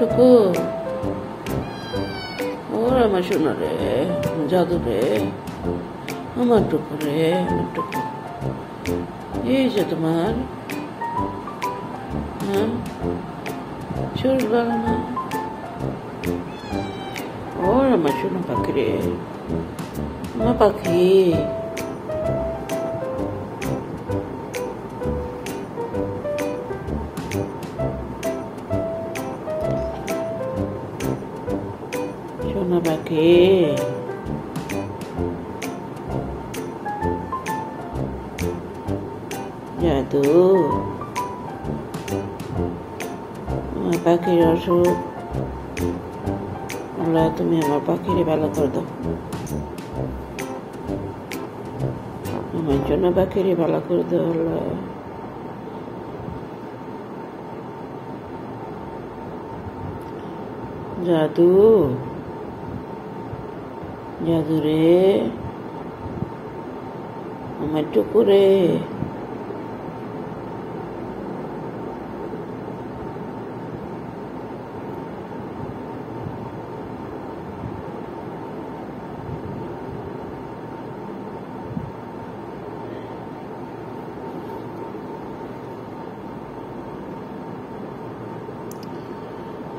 টুকু, ওর আমার শোনা রে, জাদু রে, আমার টুকু রে, আমার টুকু। এই যে তোমার, হ্যাঁ, শরীর ভালো না? ওর আমার শোনা পাখি রে, আমার পাখি। সোনা পাখি, জাদু, আমার পাখির অসুখ, আল্লাহ তুমি আমার পাখিরে ভালো করে দাও, আমার জন্য পাখিরে ভালো করে দাও আল্লাহ। জাদু, জাদু রে, আমার টুকু রে,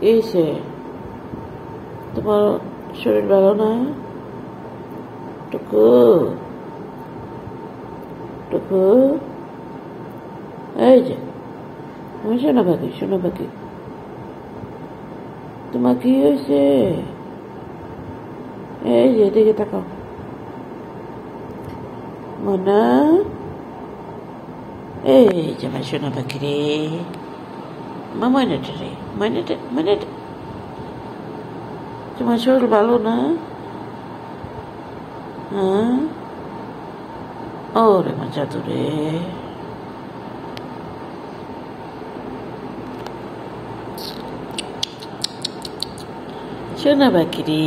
এইসে তোমার শরীর ভালো না? টুকু, টুকু, এই যে আমার সোনা পাখি, সোনা পাখি, তোমার কি হয়েছে? এই যে এদিকে তাকাও মনা, এই যে আমার সোনা পাখি রে, ময়নাটা রে, ময়নাটা, ময়নাটা, তোমার শরীর ভালো না? হ্যাঁ, ওরে আমার জাদু রে, সোনা পাখি রে,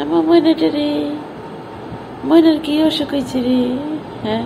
আমার ময়নাটা রে, ময়নার কি অসুখ হয়েছে রে? হ্যাঁ,